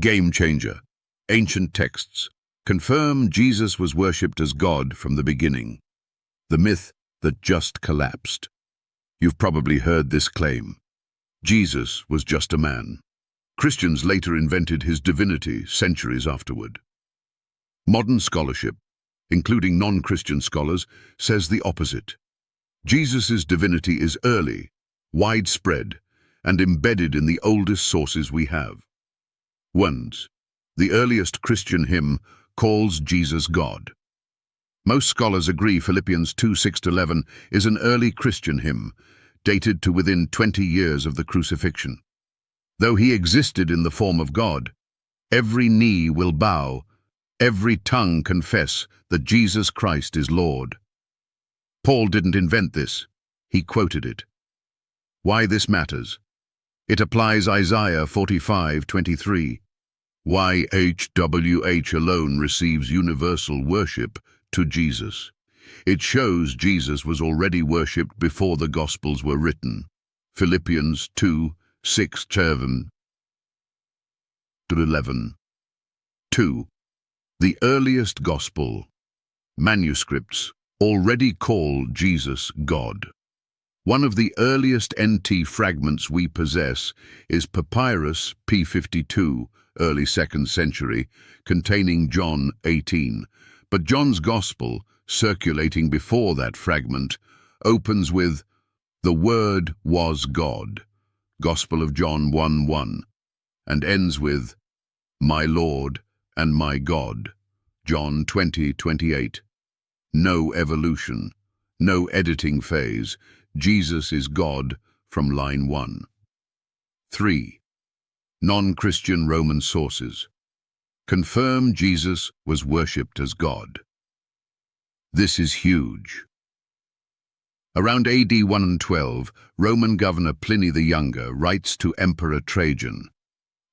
Game changer. Ancient texts confirm Jesus was worshipped as God from the beginning. The myth that just collapsed. You've probably heard this claim. Jesus was just a man. Christians later invented his divinity centuries afterward. Modern scholarship, including non-Christian scholars, says the opposite. Jesus' divinity is early, widespread, and embedded in the oldest sources we have. 1. The earliest Christian hymn calls Jesus God. Most scholars agree Philippians 2:6-11 is an early Christian hymn, dated to within 20 years of the crucifixion. Though he existed in the form of God, every knee will bow, every tongue confess that Jesus Christ is Lord. Paul didn't invent this, he quoted it. Why this matters? It applies Isaiah 45:23. YHWH alone receives universal worship to Jesus. It shows Jesus was already worshipped before the Gospels were written. Philippians 2:6-11. 2. The earliest Gospel manuscripts already call Jesus God. One of the earliest NT fragments we possess is Papyrus P52, early 2nd century, containing John 18. But John's Gospel, circulating before that fragment, opens with, "The Word was God," Gospel of John 1:1, and ends with, "My Lord and my God," John 20:28. No evolution, no editing phase. Jesus is God from line 1. 3. Non-Christian Roman sources confirm Jesus was worshipped as God. This is huge. Around AD 112, Roman governor Pliny the Younger writes to Emperor Trajan,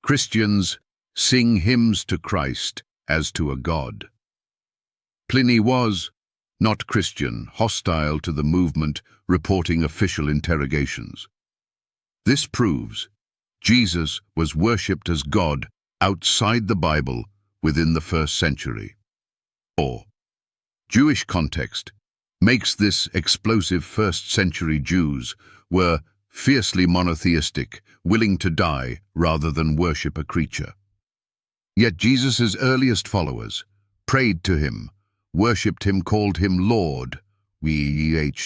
"Christians sing hymns to Christ as to a god." Pliny was not Christian, hostile to the movement, reporting official interrogations. This proves Jesus was worshipped as God outside the Bible within the 1st century. 4. Jewish context makes this explosive 1st century Jews were fiercely monotheistic, willing to die rather than worship a creature. Yet Jesus' earliest followers prayed to him, worshipped him, called him Lord,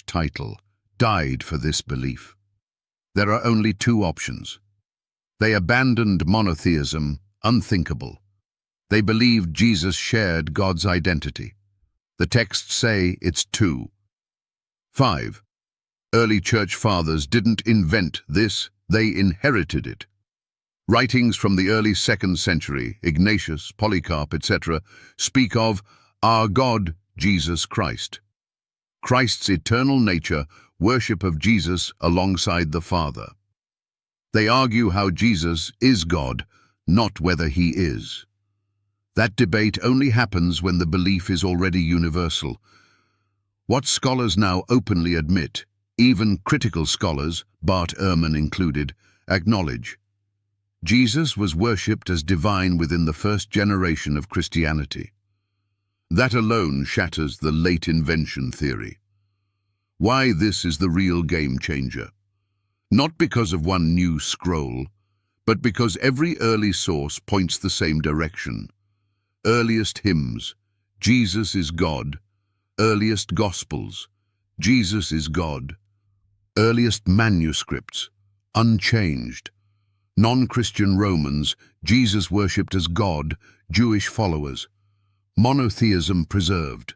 title, died for this belief. There are only two options. They abandoned monotheism, unthinkable. They believed Jesus shared God's identity. The texts say it's 2. 5. Early church fathers didn't invent this, they inherited it. Writings from the early 2nd century, Ignatius, Polycarp, etc., speak of our God, Jesus Christ. Christ's eternal nature, worship of Jesus alongside the Father. They argue how Jesus is God, not whether he is. That debate only happens when the belief is already universal. What scholars now openly admit, even critical scholars, Bart Ehrman included, acknowledge, Jesus was worshipped as divine within the 1st generation of Christianity. That alone shatters the late invention theory. Why this is the real game changer? Not because of one new scroll, but because every early source points the same direction. Earliest hymns, Jesus is God. Earliest Gospels, Jesus is God. Earliest manuscripts, unchanged. Non-Christian Romans, Jesus worshipped as God, Jewish followers. Monotheism preserved.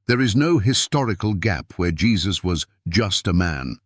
There is no historical gap where Jesus was just a man.